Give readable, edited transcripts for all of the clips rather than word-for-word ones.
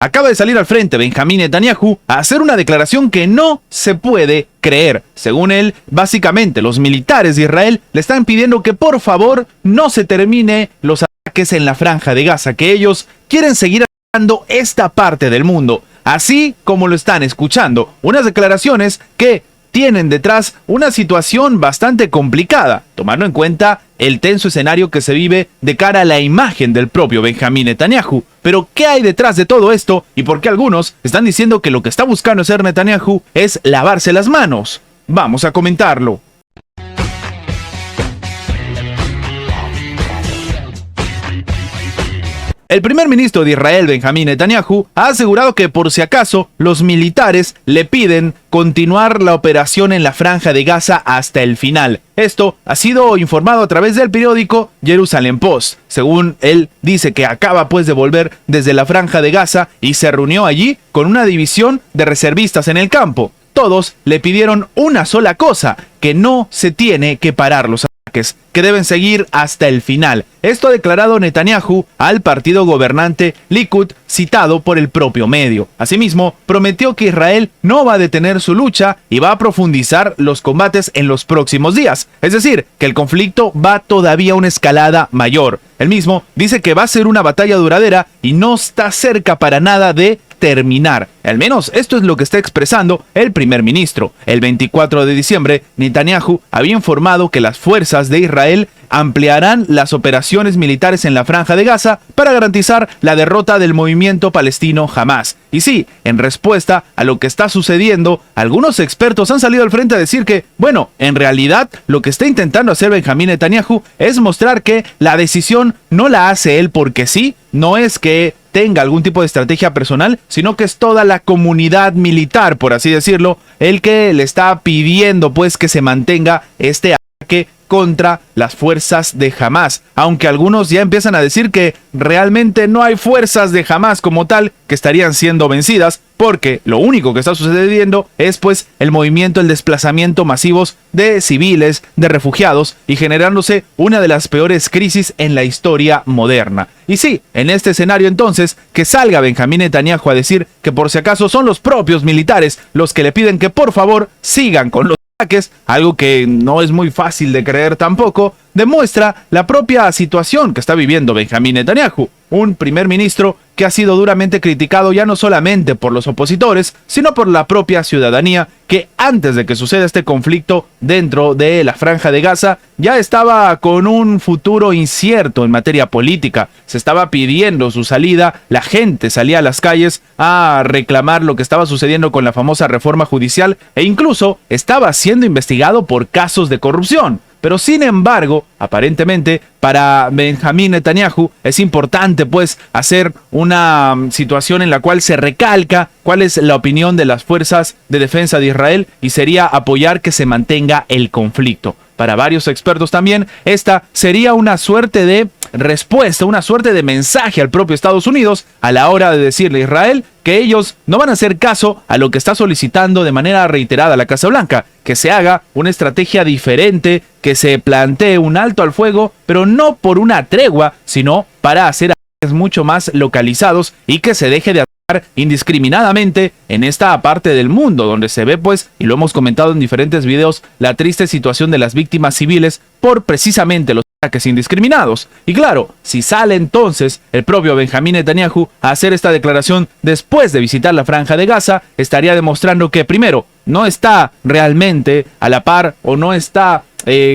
Acaba de salir al frente Benjamín Netanyahu a hacer una declaración que no se puede creer. Según él, básicamente los militares de Israel le están pidiendo que por favor no se termine los ataques en la Franja de Gaza, que ellos quieren seguir atacando esta parte del mundo, así como lo están escuchando. Unas declaraciones que tienen detrás una situación bastante complicada, tomando en cuenta el tenso escenario que se vive de cara a la imagen del propio Benjamín Netanyahu. Pero, ¿qué hay detrás de todo esto? ¿Y por qué algunos están diciendo que lo que está buscando hacer Netanyahu es lavarse las manos? Vamos a comentarlo. El primer ministro de Israel, Benjamín Netanyahu, ha asegurado que por si acaso los militares le piden continuar la operación en la Franja de Gaza hasta el final. Esto ha sido informado a través del periódico Jerusalem Post. Según él, dice que acaba pues de volver desde la Franja de Gaza y se reunió allí con una división de reservistas en el campo. Todos le pidieron una sola cosa, que no se tiene que parar los ataques, que deben seguir hasta el final. Esto ha declarado Netanyahu al partido gobernante Likud, citado por el propio medio. Asimismo, prometió que Israel no va a detener su lucha y va a profundizar los combates en los próximos días. Es decir, que el conflicto va todavía a una escalada mayor. Él mismo dice que va a ser una batalla duradera y no está cerca para nada de terminar. Al menos esto es lo que está expresando el primer ministro. El 24 de diciembre, Netanyahu había informado que las fuerzas de Israel ampliarán las operaciones militares en la Franja de Gaza para garantizar la derrota del movimiento palestino Hamás. Y sí, en respuesta a lo que está sucediendo, algunos expertos han salido al frente a decir que, bueno, en realidad lo que está intentando hacer Benjamín Netanyahu es mostrar que la decisión no la hace él porque sí, no es que tenga algún tipo de estrategia personal, sino que es toda la comunidad militar, por así decirlo, el que le está pidiendo pues que se mantenga este ataque contra las fuerzas de Hamás, aunque algunos ya empiezan a decir que realmente no hay fuerzas de Hamás como tal que estarían siendo vencidas, porque lo único que está sucediendo es pues el movimiento, el desplazamiento masivos de civiles, de refugiados, y generándose una de las peores crisis en la historia moderna. Y sí, en este escenario entonces, que salga Benjamín Netanyahu a decir que por si acaso son los propios militares los que le piden que por favor sigan con los ataques, algo que no es muy fácil de creer tampoco, demuestra la propia situación que está viviendo Benjamín Netanyahu, un primer ministro que ha sido duramente criticado ya no solamente por los opositores, sino por la propia ciudadanía, que antes de que suceda este conflicto dentro de la Franja de Gaza, ya estaba con un futuro incierto en materia política. Se estaba pidiendo su salida, la gente salía a las calles a reclamar lo que estaba sucediendo con la famosa reforma judicial e incluso estaba siendo investigado por casos de corrupción. Pero sin embargo, aparentemente, para Benjamín Netanyahu es importante pues hacer una situación en la cual se recalca cuál es la opinión de las fuerzas de defensa de Israel y sería apoyar que se mantenga el conflicto. Para varios expertos también, esta sería una suerte de respuesta, una suerte de mensaje al propio Estados Unidos a la hora de decirle a Israel que ellos no van a hacer caso a lo que está solicitando de manera reiterada la Casa Blanca, que se haga una estrategia diferente, que se plantee un alto al fuego, pero no por una tregua, sino para hacer ataques mucho más localizados y que se deje de atacar indiscriminadamente en esta parte del mundo, donde se ve pues, y lo hemos comentado en diferentes videos, la triste situación de las víctimas civiles por precisamente los ataques indiscriminados. Y claro, si sale entonces el propio Benjamín Netanyahu a hacer esta declaración después de visitar la Franja de Gaza, estaría demostrando que primero, no está realmente a la par o no está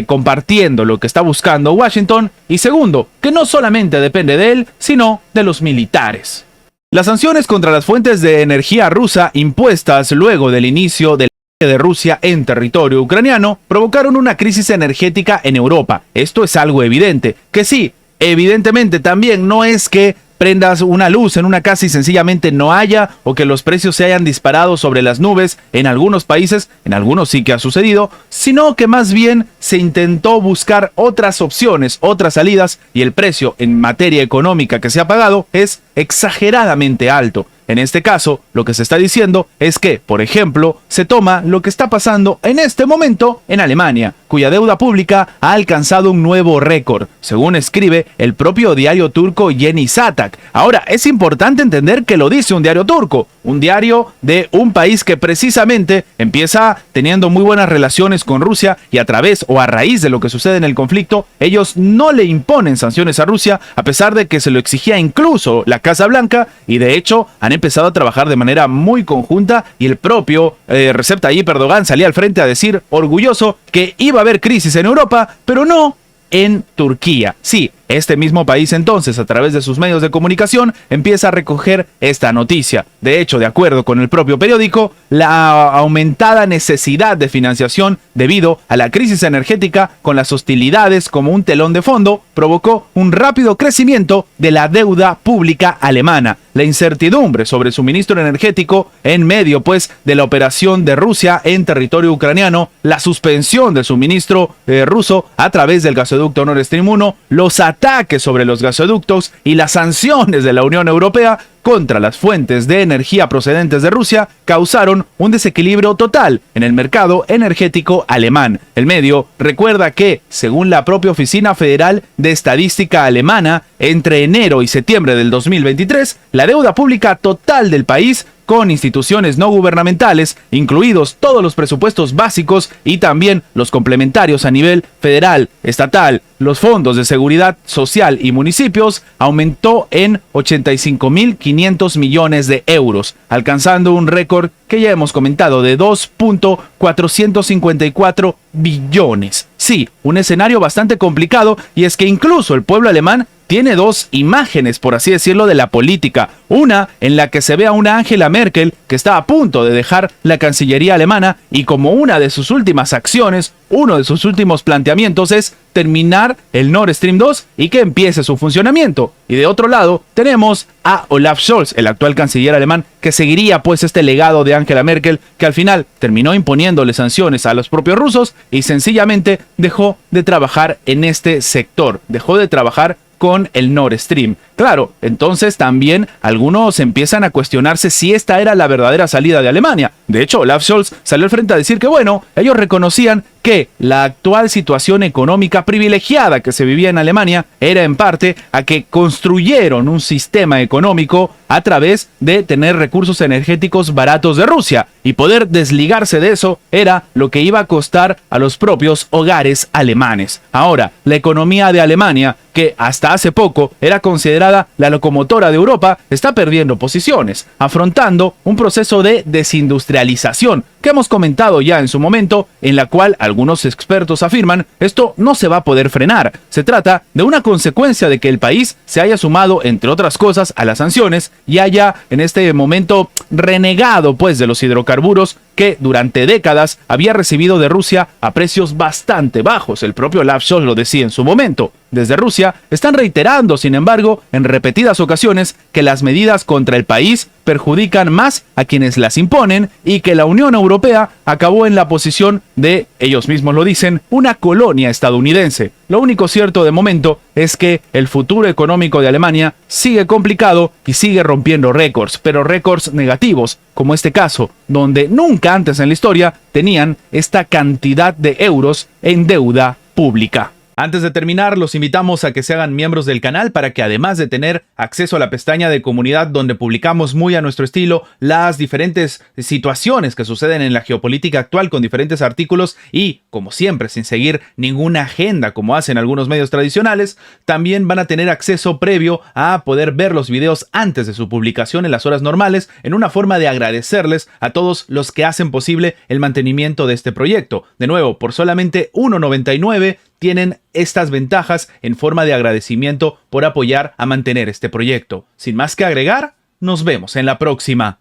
compartiendo lo que está buscando Washington, y segundo, que no solamente depende de él, sino de los militares. Las sanciones contra las fuentes de energía rusa impuestas luego del inicio del de Rusia en territorio ucraniano provocaron una crisis energética en Europa. Esto es algo evidente, que sí, evidentemente también no es que prendas una luz en una casa y sencillamente no haya, o que los precios se hayan disparado sobre las nubes en algunos países, en algunos sí que ha sucedido, sino que más bien se intentó buscar otras opciones, otras salidas, y el precio en materia económica que se ha pagado es exageradamente alto. En este caso, lo que se está diciendo es que, por ejemplo, se toma lo que está pasando en este momento en Alemania, cuya deuda pública ha alcanzado un nuevo récord, según escribe el propio diario turco Yeni Satak. Ahora, es importante entender que lo dice un diario turco, un diario de un país que precisamente empieza teniendo muy buenas relaciones con Rusia y a través o a raíz de lo que sucede en el conflicto, ellos no le imponen sanciones a Rusia, a pesar de que se lo exigía incluso la Casa Blanca, y de hecho han empezado a trabajar de manera muy conjunta, y el propio Recep Tayyip Erdogan salía al frente a decir, orgulloso, que iba a haber crisis en Europa, pero no en Turquía. Sí, este mismo país entonces, a través de sus medios de comunicación, empieza a recoger esta noticia. De hecho, de acuerdo con el propio periódico, la aumentada necesidad de financiación debido a la crisis energética con las hostilidades como un telón de fondo provocó un rápido crecimiento de la deuda pública alemana. La incertidumbre sobre el suministro energético en medio, pues, de la operación de Rusia en territorio ucraniano, la suspensión del suministro ruso a través del gasoducto Nord Stream 1, los ataques sobre los gasoductos y las sanciones de la Unión Europea contra las fuentes de energía procedentes de Rusia causaron un desequilibrio total en el mercado energético alemán. El medio recuerda que, según la propia Oficina Federal de Estadística alemana, entre enero y septiembre del 2023, la deuda pública total del país con instituciones no gubernamentales, incluidos todos los presupuestos básicos y también los complementarios a nivel federal, estatal, los fondos de seguridad social y municipios, aumentó en 85.500 millones de euros, alcanzando un récord que ya hemos comentado de 2.454 billones. Sí, un escenario bastante complicado, y es que incluso el pueblo alemán tiene dos imágenes, por así decirlo, de la política. Una en la que se ve a una Angela Merkel que está a punto de dejar la Cancillería alemana, y como una de sus últimas acciones, uno de sus últimos planteamientos es terminar el Nord Stream 2 y que empiece su funcionamiento. Y de otro lado tenemos a Olaf Scholz, el actual canciller alemán, que seguiría pues este legado de Angela Merkel, que al final terminó imponiéndole sanciones a los propios rusos y sencillamente dejó de trabajar en este sector, dejó de trabajar con el Nord Stream. Claro, entonces también algunos empiezan a cuestionarse si esta era la verdadera salida de Alemania. De hecho, Olaf Scholz salió al frente a decir que bueno, ellos reconocían que la actual situación económica privilegiada que se vivía en Alemania era en parte a que construyeron un sistema económico a través de tener recursos energéticos baratos de Rusia, y poder desligarse de eso era lo que iba a costar a los propios hogares alemanes. Ahora, la economía de Alemania, que hasta hace poco era considerada la locomotora de Europa, está perdiendo posiciones, afrontando un proceso de desindustrialización que hemos comentado ya en su momento, en la cual algunos expertos afirman esto no se va a poder frenar. Se trata de una consecuencia de que el país se haya sumado, entre otras cosas, a las sanciones y haya en este momento renegado pues de los hidrocarburos que durante décadas había recibido de Rusia a precios bastante bajos. El propio Olaf Scholz lo decía en su momento. Desde Rusia están reiterando, sin embargo, en repetidas ocasiones, que las medidas contra el país perjudican más a quienes las imponen, y que la Unión Europea acabó en la posición de, ellos mismos lo dicen, una colonia estadounidense. Lo único cierto de momento es que el futuro económico de Alemania sigue complicado y sigue rompiendo récords, pero récords negativos, como este caso, donde nunca antes en la historia tenían esta cantidad de euros en deuda pública. Antes de terminar, los invitamos a que se hagan miembros del canal para que, además de tener acceso a la pestaña de comunidad donde publicamos muy a nuestro estilo las diferentes situaciones que suceden en la geopolítica actual con diferentes artículos y, como siempre, sin seguir ninguna agenda como hacen algunos medios tradicionales, también van a tener acceso previo a poder ver los videos antes de su publicación en las horas normales, en una forma de agradecerles a todos los que hacen posible el mantenimiento de este proyecto. De nuevo, por solamente $1.99 tienen estas ventajas en forma de agradecimiento por apoyar a mantener este proyecto. Sin más que agregar, nos vemos en la próxima.